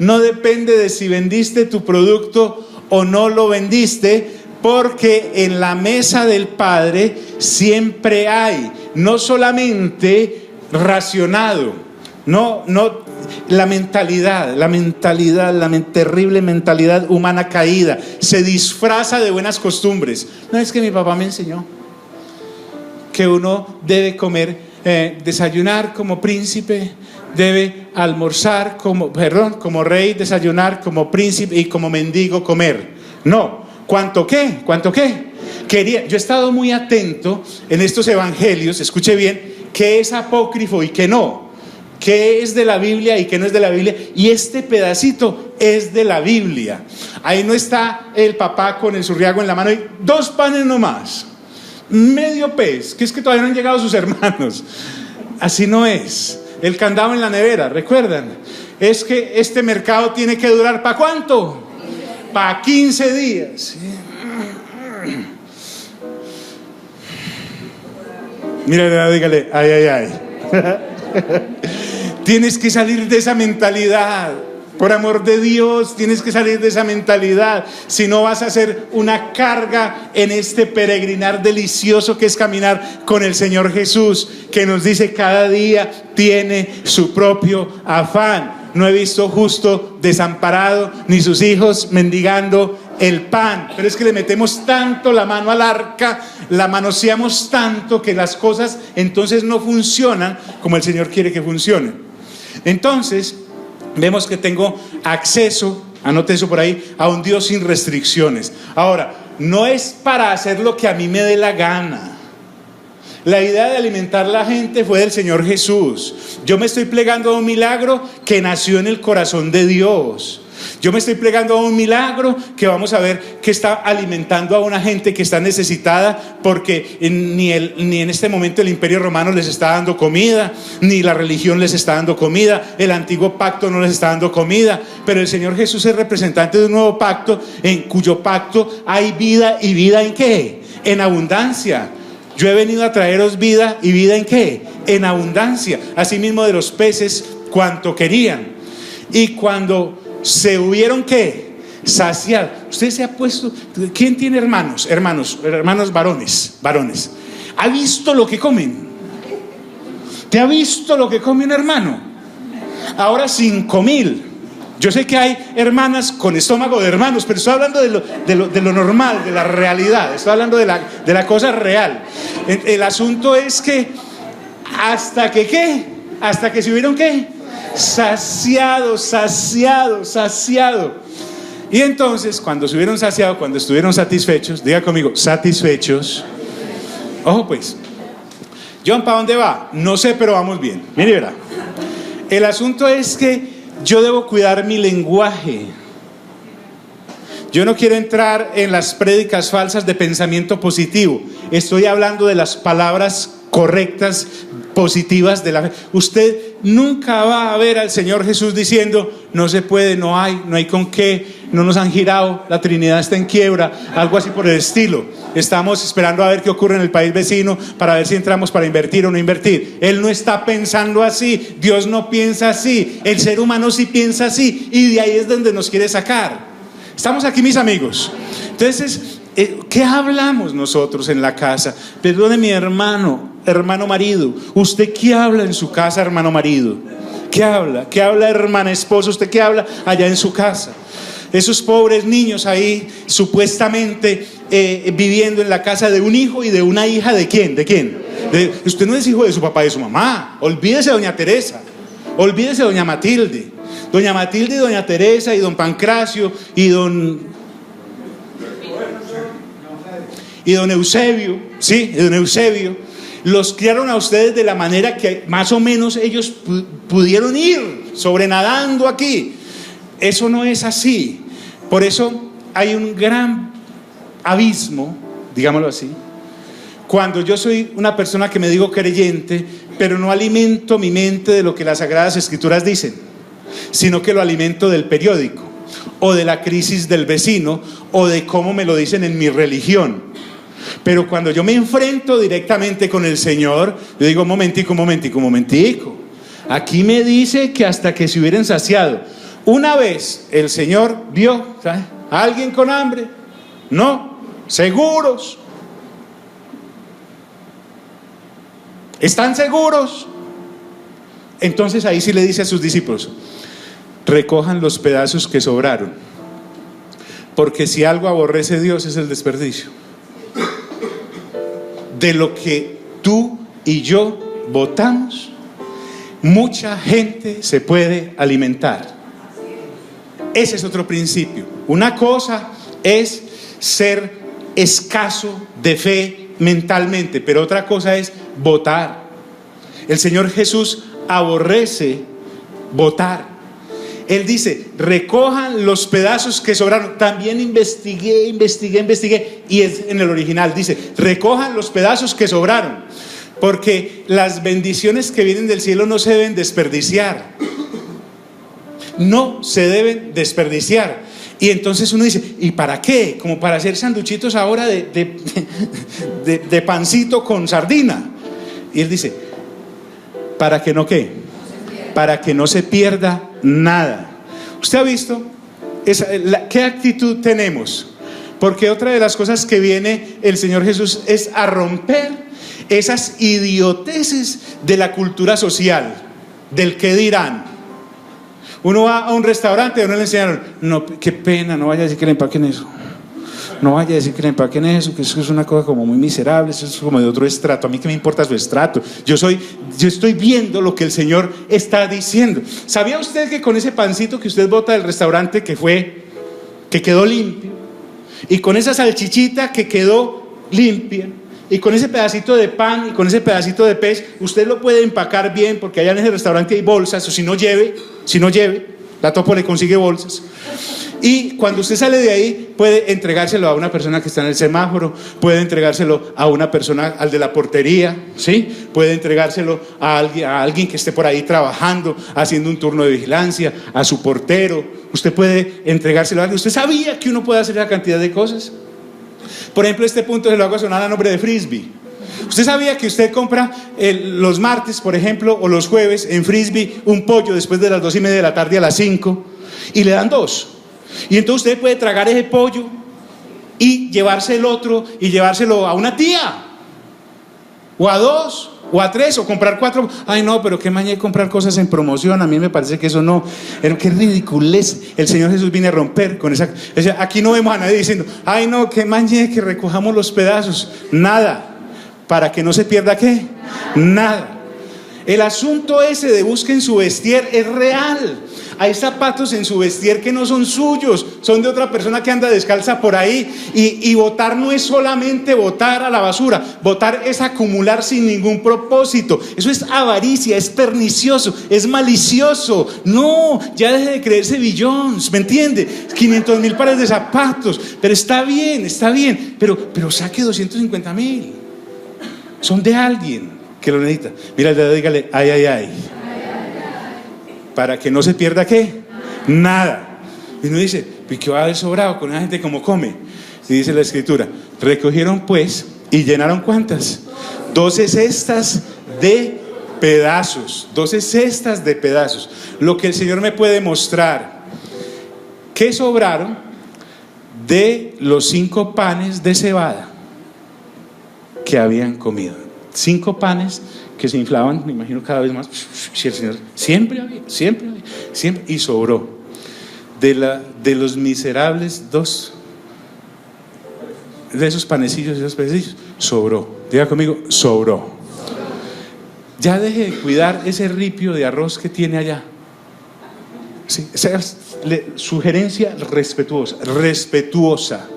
no depende de si vendiste tu producto o no lo vendiste, porque en la mesa del Padre siempre hay, no solamente racionado, no la terrible mentalidad humana caída se disfraza de buenas costumbres. No, es que mi papá me enseñó que uno debe comer desayunar como príncipe, debe almorzar como rey, desayunar como príncipe y como mendigo comer. No, ¿cuánto qué? Yo he estado muy atento en estos evangelios, escuche bien, qué es apócrifo y qué no, qué es de la Biblia y qué no es de la Biblia, y este pedacito es de la Biblia. Ahí no está el papá con el zurriago en la mano y 2 panes nomás, medio pez, que es que todavía no han llegado sus hermanos. Así no es. El candado en la nevera, ¿recuerdan? Es que este mercado tiene que durar ¿para cuánto? Para 15 días. Mira, dígale, ay. Tienes que salir de esa mentalidad. Por amor de Dios, tienes que salir de esa mentalidad. Si no, vas a hacer una carga en este peregrinar delicioso que es caminar con el Señor Jesús, que nos dice cada día tiene su propio afán. No he visto justo desamparado, ni sus hijos mendigando el pan. Pero es que le metemos tanto la mano al arca, la manoseamos tanto, que las cosas entonces no funcionan como el Señor quiere que funcionen. Entonces vemos que tengo acceso, anote eso por ahí, a un Dios sin restricciones. Ahora, no es para hacer lo que a mí me dé la gana. La idea de alimentar a la gente fue del Señor Jesús. Yo me estoy plegando a un milagro que nació en el corazón de Dios. Yo me estoy plegando a un milagro que vamos a ver que está alimentando a una gente que está necesitada, porque ni en este momento el Imperio Romano les está dando comida, ni la religión les está dando comida, el antiguo pacto no les está dando comida, pero el Señor Jesús es representante de un nuevo pacto, en cuyo pacto hay vida, y vida ¿en qué? En abundancia. Yo he venido a traeros vida, y vida ¿en qué? En abundancia. Asimismo de los peces cuanto querían. Y cuando se hubieron ¿qué? Saciado. Usted se ha puesto, ¿quién tiene hermanos varones? ¿Ha visto lo que comen? ¿Te ha visto lo que come un hermano? Ahora 5,000. Yo sé que hay hermanas con estómago de hermanos, pero estoy hablando de lo normal, de la realidad. Estoy hablando de la cosa real. El asunto es que hasta que ¿qué? Hasta que se hubieron ¿qué? Saciado. Y entonces, cuando se hubieron saciado, cuando estuvieron satisfechos, diga conmigo, satisfechos. Ojo pues, John, ¿para dónde va? No sé, pero vamos bien. Mire, verá. El asunto es que yo debo cuidar mi lenguaje. Yo no quiero entrar en las prédicas falsas de pensamiento positivo. Estoy hablando de las palabras correctas, positivas de la fe. Usted nunca va a ver al Señor Jesús diciendo no se puede, no hay con qué, no nos han girado, la Trinidad está en quiebra, algo así por el estilo. Estamos esperando a ver qué ocurre en el país vecino para ver si entramos para invertir o no invertir. Él no está pensando así, Dios no piensa así, el ser humano sí piensa así, y de ahí es donde nos quiere sacar. Estamos aquí, mis amigos. Entonces, ¿qué hablamos nosotros en la casa? Perdone, mi hermano marido, ¿usted qué habla en su casa, hermano marido? ¿Qué habla? ¿Qué habla, hermana esposa? ¿Usted qué habla allá en su casa? Esos pobres niños ahí, supuestamente viviendo en la casa de un hijo y de una hija, ¿de quién? Usted no es hijo de su papá y de su mamá. Olvídese de doña Teresa, olvídese de doña Matilde. Doña Matilde y doña Teresa y don Pancracio y don Eusebio, ¿sí? Don Eusebio, los criaron a ustedes de la manera que más o menos ellos pudieron ir sobrenadando aquí. Eso no es así. Por eso hay un gran abismo, digámoslo así, cuando yo soy una persona que me digo creyente, pero no alimento mi mente de lo que las Sagradas Escrituras dicen, sino que lo alimento del periódico, o de la crisis del vecino, o de cómo me lo dicen en mi religión. Pero cuando yo me enfrento directamente con el Señor, yo digo, momentico. Aquí me dice que hasta que se hubieran saciado. Una vez el Señor vio, ¿sabe?, a alguien con hambre, no, seguros. ¿Están seguros? Entonces ahí sí le dice a sus discípulos, recojan los pedazos que sobraron, porque si algo aborrece Dios es el desperdicio. De lo que tú y yo botamos, mucha gente se puede alimentar. Ese es otro principio. Una cosa es ser escaso de fe mentalmente, pero otra cosa es votar. El Señor Jesús aborrece votar. Él dice: recojan los pedazos que sobraron. También investigué, y es en el original, dice: recojan los pedazos que sobraron, porque las bendiciones que vienen del cielo no se deben desperdiciar. No se deben desperdiciar. Y entonces uno dice: ¿y para qué? Como para hacer sanduchitos ahora de pancito con sardina. Y él dice: ¿para que no qué? Para que no se pierda nada. ¿Usted ha visto qué actitud tenemos? Porque otra de las cosas que viene el Señor Jesús es a romper esas idioteces de la cultura social, del qué dirán. Uno va a un restaurante y a uno le enseñaron: no, qué pena, no vaya a decir que le empaquen eso. No vaya a decir que le empaquen eso, que eso es una cosa como muy miserable, eso es como de otro estrato. A mí qué me importa su estrato. Yo estoy viendo lo que el Señor está diciendo. ¿Sabía usted que con ese pancito que usted bota del restaurante que quedó limpio, y con esa salchichita que quedó limpia, y con ese pedacito de pan y con ese pedacito de pez, usted lo puede empacar bien, porque allá en ese restaurante hay bolsas, o si no lleve, la Topo le consigue bolsas. Y cuando usted sale de ahí, puede entregárselo a una persona que está en el semáforo, puede entregárselo a una persona, al de la portería, ¿sí? Puede entregárselo a alguien que esté por ahí trabajando, haciendo un turno de vigilancia, a su portero. Usted puede entregárselo a alguien. ¿Usted sabía que uno puede hacer esa cantidad de cosas? Por ejemplo, este punto se lo hago sonar a nombre de Frisbee. ¿Usted sabía que usted compra los martes, por ejemplo, o los jueves en Frisbee un pollo después de las 2:30 de la tarde a las 5 y le dan 2? Y entonces usted puede tragar ese pollo y llevarse el otro y llevárselo a una tía, o a 2, o a 3, o comprar 4. Ay, no, pero qué maña de comprar cosas en promoción. A mí me parece que eso no, qué ridiculez. El Señor Jesús viene a romper con esa. O sea, aquí no vemos a nadie diciendo: ay, no, qué maña de que recojamos los pedazos. Nada. Para que no se pierda ¿qué? Nada. El asunto ese de busquen su vestir es real. Hay zapatos en su vestir que no son suyos, son de otra persona que anda descalza por ahí. Y votar no es solamente botar a la basura. Votar es acumular sin ningún propósito. Eso es avaricia, es pernicioso, es malicioso. No, ya deje de creerse billones, ¿me entiende? 500,000 pares de zapatos. Pero está bien, pero saque 250,000. Son de alguien que lo necesita. Mira el dedo, dígale: ay, ay, ay. Para que no se pierda ¿qué? Nada. Y uno dice: ¿y qué va a haber sobrado con la gente como come? Y dice la Escritura: recogieron pues y llenaron ¿cuántas? 12 cestas de pedazos. 12 cestas de pedazos. Lo que el Señor me puede mostrar, ¿qué sobraron de los 5 panes de cebada que habían comido? 5 panes que se inflaban, me imagino, cada vez más. Si el Señor siempre había, y sobró. De los miserables 2 de esos panecillos, sobró. Diga conmigo: sobró. Ya deje de cuidar ese ripio de arroz que tiene allá. Sí, sugerencia respetuosa.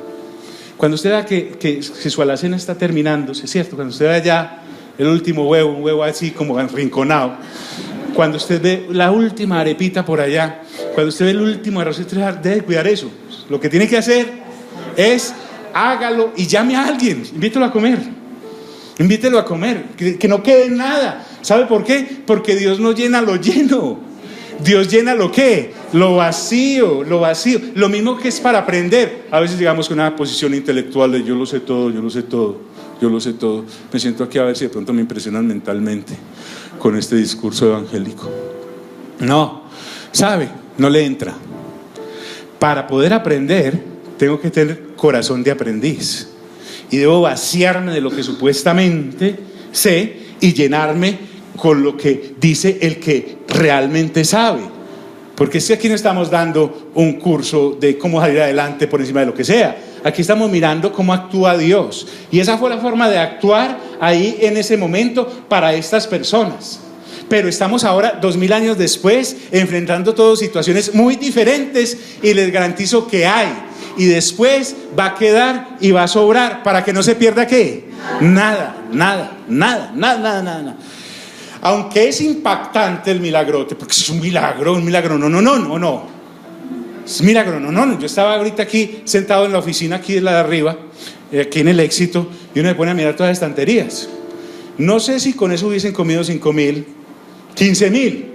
Cuando usted vea que su alacena está terminándose, ¿cierto? Cuando usted vea ya el último huevo, un huevo así como arrinconado, cuando usted ve la última arepita por allá, cuando usted ve el último arroz, debe cuidar eso. Lo que tiene que hacer es hágalo y llame a alguien, invítelo a comer, que no quede nada. ¿Sabe por qué? Porque Dios no llena lo lleno, Dios llena lo ¿qué? Lo vacío. Lo mismo que es para aprender. A veces llegamos con una posición intelectual de yo lo sé todo. Me siento aquí a ver si de pronto me impresionan mentalmente con este discurso evangélico. No, ¿sabe? No le entra. Para poder aprender, tengo que tener corazón de aprendiz. Y debo vaciarme de lo que supuestamente sé y llenarme con lo que dice el que realmente sabe. Porque es que aquí no estamos dando un curso de cómo salir adelante por encima de lo que sea. Aquí estamos mirando cómo actúa Dios. Y esa fue la forma de actuar ahí en ese momento para estas personas. Pero estamos ahora, 2000 años después, enfrentando todas situaciones muy diferentes, y les garantizo que hay. Y después va a quedar y va a sobrar para que no se pierda ¿qué? Nada. Aunque es impactante el milagrote, porque es un milagro, no. Es milagro, no. Yo estaba ahorita aquí sentado en la oficina aquí de la de arriba, aquí en el Éxito, y uno me pone a mirar todas las estanterías. No sé si con eso hubiesen comido 5,000, 15,000.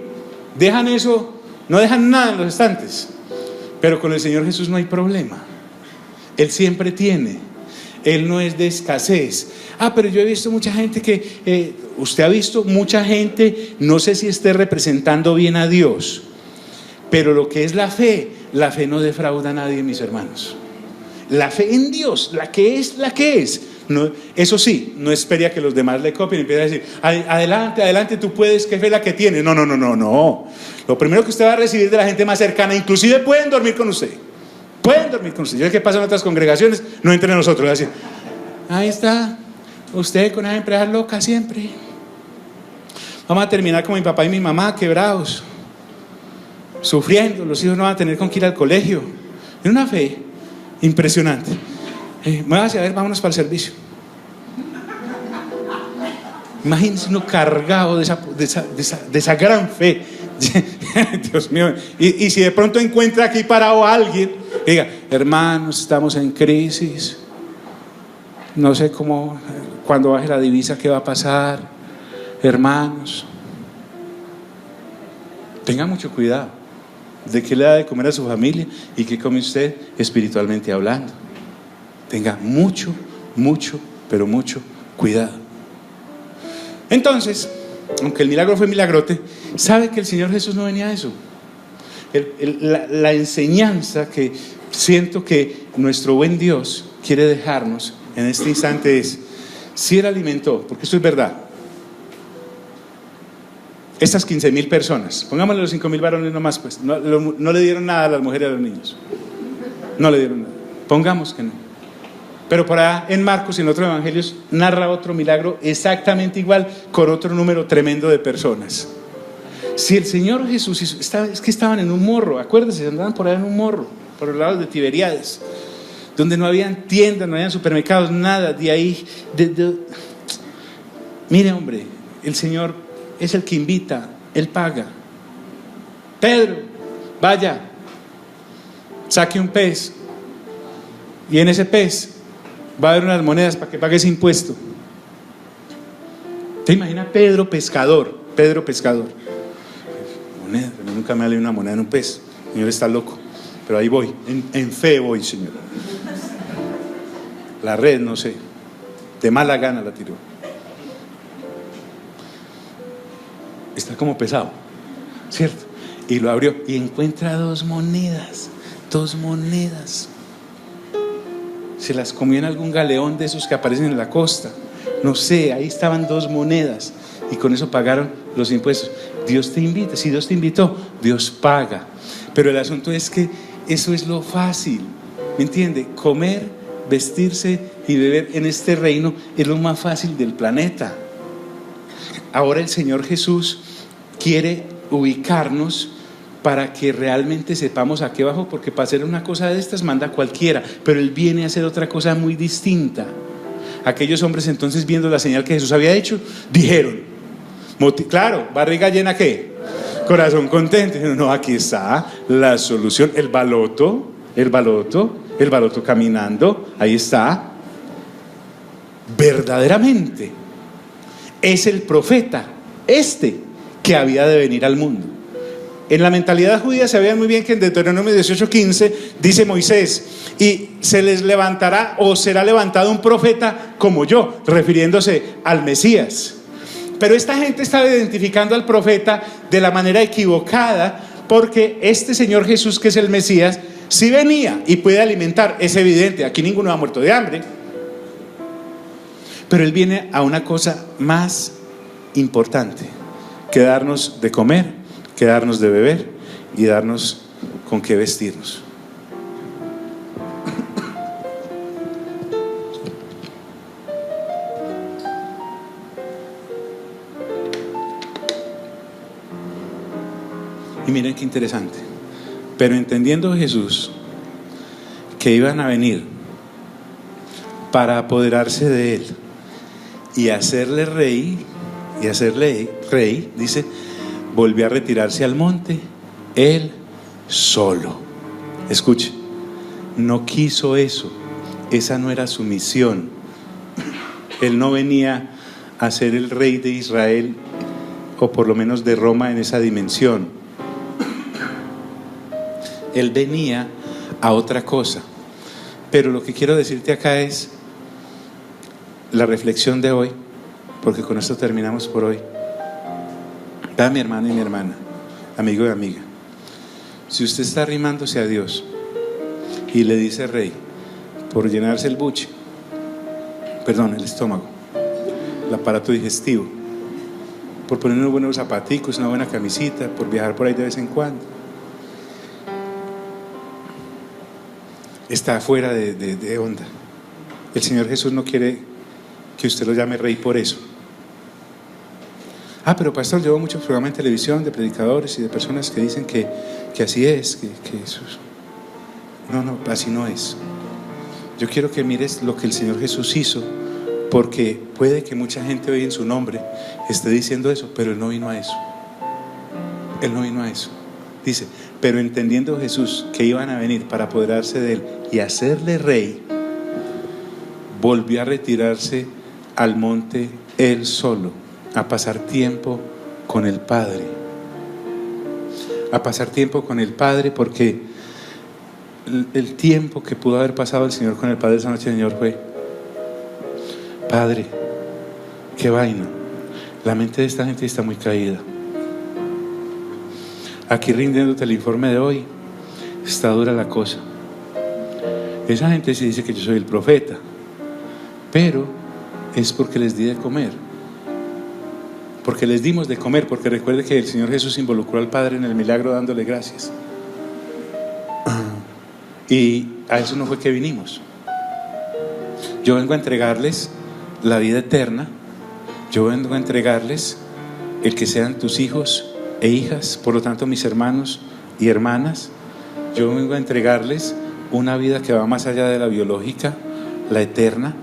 Dejan eso, no dejan nada en los estantes. Pero con el Señor Jesús no hay problema. Él siempre tiene. Él no es de escasez. Pero yo he visto mucha gente que, usted ha visto mucha gente, no sé si esté representando bien a Dios, pero lo que es la fe no defrauda a nadie, mis hermanos. La fe en Dios, la que es. No, eso sí, no espere a que los demás le copien y empiece a decir, adelante, tú puedes, ¿qué fe la que tienes? No. Lo primero que usted va a recibir de la gente más cercana, inclusive pueden dormir con usted. Yo sé que pasa en otras congregaciones, no entre nosotros, así. Ahí está, usted con esas empresas locas siempre. Vamos a terminar como mi papá y mi mamá, quebrados, sufriendo, los hijos no van a tener con qué ir al colegio. Es una fe impresionante. Muévase, a ver, vámonos para el servicio. Imagínense uno cargado de esa gran fe. Dios mío. Y si de pronto encuentra aquí parado a alguien, diga, hermanos, estamos en crisis, no sé cómo, cuando baje la divisa, qué va a pasar, hermanos. Tenga mucho cuidado de qué le da de comer a su familia y qué come usted espiritualmente hablando. Tenga mucho cuidado. Entonces, aunque el milagro fue milagrote, ¿sabe que el Señor Jesús no venía a eso? La enseñanza que siento que nuestro buen Dios quiere dejarnos en este instante es: si Él alimentó, porque esto es verdad, estas 15,000 personas, pongámosle los 5,000 varones nomás, pues no le dieron nada a las mujeres y a los niños, no le dieron nada, pongamos que no. Pero por allá en Marcos y en otros evangelios narra otro milagro exactamente igual, con otro número tremendo de personas. Si el Señor Jesús es que estaban en un morro, acuérdense, andaban por allá en un morro, por los lados de Tiberíades, donde no habían tiendas, no habían supermercados, nada. De ahí, mire, hombre, el Señor es el que invita, Él paga. Pedro, vaya, saque un pez, y en ese pez va a haber unas monedas para que pague ese impuesto. ¿Te imaginas Pedro pescador? Moneda, nunca me ha leído una moneda en un pez. El Señor está loco, pero ahí voy, en fe voy, Señor. La red, no sé, de mala gana la tiró. Está como pesado, ¿cierto? Y lo abrió y encuentra dos monedas. Se las comió en algún galeón de esos que aparecen en la costa, no sé, ahí estaban 2 monedas y con eso pagaron los impuestos. Dios te invita, si Dios te invitó, Dios paga. Pero el asunto es que eso es lo fácil, ¿me entiende? Comer, vestirse y beber en este reino es lo más fácil del planeta. Ahora el Señor Jesús quiere ubicarnos para que realmente sepamos a qué bajo, porque para hacer una cosa de estas manda cualquiera, pero Él viene a hacer otra cosa muy distinta. Aquellos hombres entonces, viendo la señal que Jesús había hecho, dijeron, claro, barriga llena, ¿qué? Corazón contento. No, aquí está la solución, el baloto caminando, ahí está. Verdaderamente es el profeta que había de venir al mundo. En la mentalidad judía sabían muy bien que en Deuteronomio 18:15 dice Moisés: y se les levantará o será levantado un profeta como yo, refiriéndose al Mesías. Pero esta gente estaba identificando al profeta de la manera equivocada, porque este Señor Jesús, que es el Mesías, sí venía y puede alimentar, es evidente, aquí ninguno ha muerto de hambre, pero Él viene a una cosa más importante que darnos de comer, que darnos de beber y darnos con qué vestirnos. Y miren qué interesante. Pero entendiendo Jesús que iban a venir para apoderarse de él y hacerle rey, dice, volvió a retirarse al monte él solo. Escuche, no quiso eso, esa no era su misión. Él no venía a ser el rey de Israel, o por lo menos de Roma en esa dimensión. Él venía a otra cosa. Pero lo que quiero decirte acá es la reflexión de hoy, porque con esto terminamos por hoy. Da, mi hermano y mi hermana, amigo y amiga, si usted está arrimándose a Dios y le dice rey por llenarse el estómago, el aparato digestivo, por poner unos buenos zapaticos, una buena camisita, por viajar por ahí de vez en cuando, está fuera de onda. El Señor Jesús no quiere que usted lo llame rey por eso. Pero pastor, llevo muchos programas en televisión de predicadores y de personas que dicen que así es, que eso es. No, así no es. Yo quiero que mires lo que el Señor Jesús hizo, porque puede que mucha gente hoy en su nombre esté diciendo eso, pero Él no vino a eso. Él no vino a eso. Dice, pero entendiendo Jesús que iban a venir para apoderarse de Él y hacerle rey, volvió a retirarse al monte Él solo, a pasar tiempo con el Padre. A pasar tiempo con el Padre, porque el tiempo que pudo haber pasado el Señor con el Padre esa noche, el Señor fue: Padre, qué vaina, la mente de esta gente está muy caída. Aquí rindiéndote el informe de hoy, está dura la cosa. Esa gente se dice que yo soy el profeta, pero es porque les di de comer, porque les dimos de comer, porque recuerde que el Señor Jesús involucró al Padre en el milagro dándole gracias. Y a eso no fue que vinimos. Yo vengo a entregarles la vida eterna. Yo vengo a entregarles el que sean tus hijos e hijas, por lo tanto mis hermanos y hermanas. Yo vengo a entregarles una vida que va más allá de la biológica, la eterna.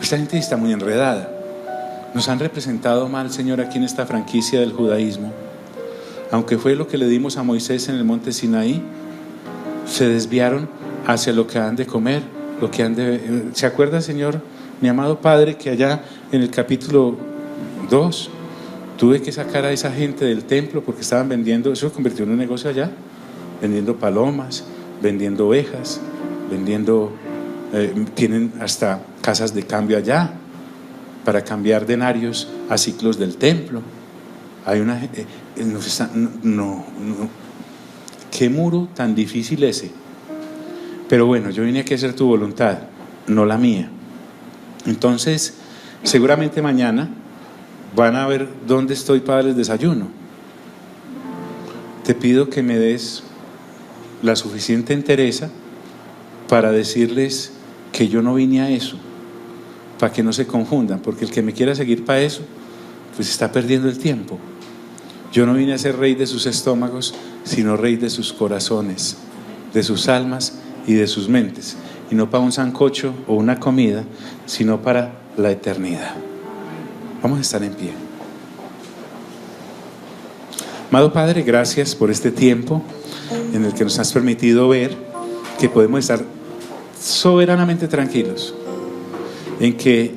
Esta gente está muy enredada. Nos han representado mal, Señor, aquí en esta franquicia del judaísmo. Aunque fue lo que le dimos a Moisés en el monte Sinaí, se desviaron hacia lo que han de comer, lo que han de... ¿Se acuerda, Señor, mi amado Padre, que allá en el capítulo 2 tuve que sacar a esa gente del templo porque estaban vendiendo, eso se convirtió en un negocio allá, vendiendo palomas, vendiendo ovejas, vendiendo, tienen hasta casas de cambio allá para cambiar denarios a ciclos del templo. Hay una, qué muro tan difícil ese. Pero bueno, yo vine aquí a hacer tu voluntad, no la mía. Entonces, seguramente mañana van a ver dónde estoy para darles desayuno. Te pido que me des la suficiente entereza para decirles que yo no vine a eso, para que no se confundan, porque el que me quiera seguir para eso, pues está perdiendo el tiempo. Yo no vine a ser rey de sus estómagos, sino rey de sus corazones, de sus almas y de sus mentes, y no para un sancocho o una comida, sino para la eternidad. Vamos a estar en pie. Amado Padre, gracias por este tiempo en el que nos has permitido ver que podemos estar soberanamente tranquilos, en que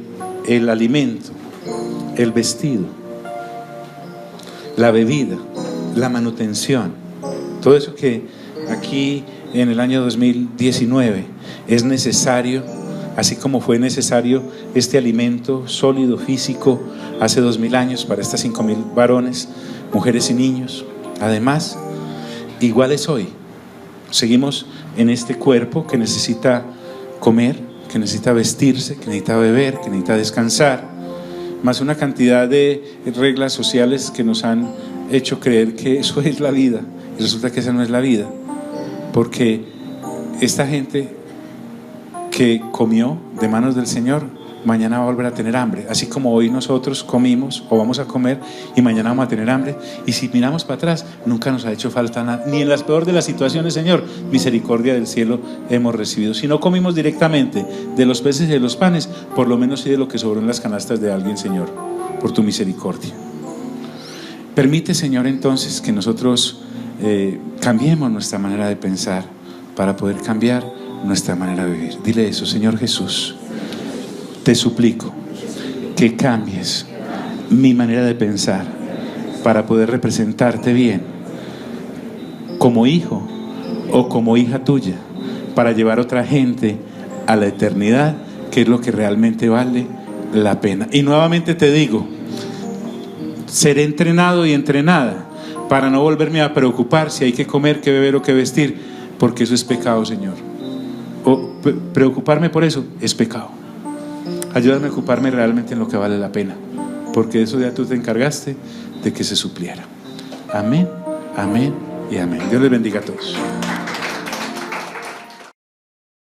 el alimento, el vestido, la bebida, la manutención, todo eso que aquí en el año 2019 es necesario, así como fue necesario este alimento sólido, físico, hace 2000 años para estas 5000 varones, mujeres y niños. Además, igual es hoy. Seguimos en este cuerpo que necesita comer, que necesita vestirse, que necesita beber, que necesita descansar, más una cantidad de reglas sociales que nos han hecho creer que eso es la vida, y resulta que esa no es la vida, porque esta gente que comió de manos del Señor mañana va a volver a tener hambre, así como hoy nosotros comimos o vamos a comer y mañana vamos a tener hambre. Y si miramos para atrás, nunca nos ha hecho falta nada, ni en las peores de las situaciones, Señor, misericordia del cielo hemos recibido. Si no comimos directamente de los peces y de los panes, por lo menos sí de lo que sobró en las canastas de alguien, Señor, por tu misericordia. Permite, Señor, entonces que nosotros cambiemos nuestra manera de pensar para poder cambiar nuestra manera de vivir. Dile eso: Señor Jesús, te suplico que cambies mi manera de pensar para poder representarte bien como hijo o como hija tuya, para llevar a otra gente a la eternidad, que es lo que realmente vale la pena. Y nuevamente te digo, seré entrenado y entrenada para no volverme a preocupar si hay que comer, que beber o que vestir, porque eso es pecado, Señor. O preocuparme por eso es pecado. Ayúdame a ocuparme realmente en lo que vale la pena, porque eso ya tú te encargaste de que se supliera. Amén, amén y amén. Dios les bendiga a todos.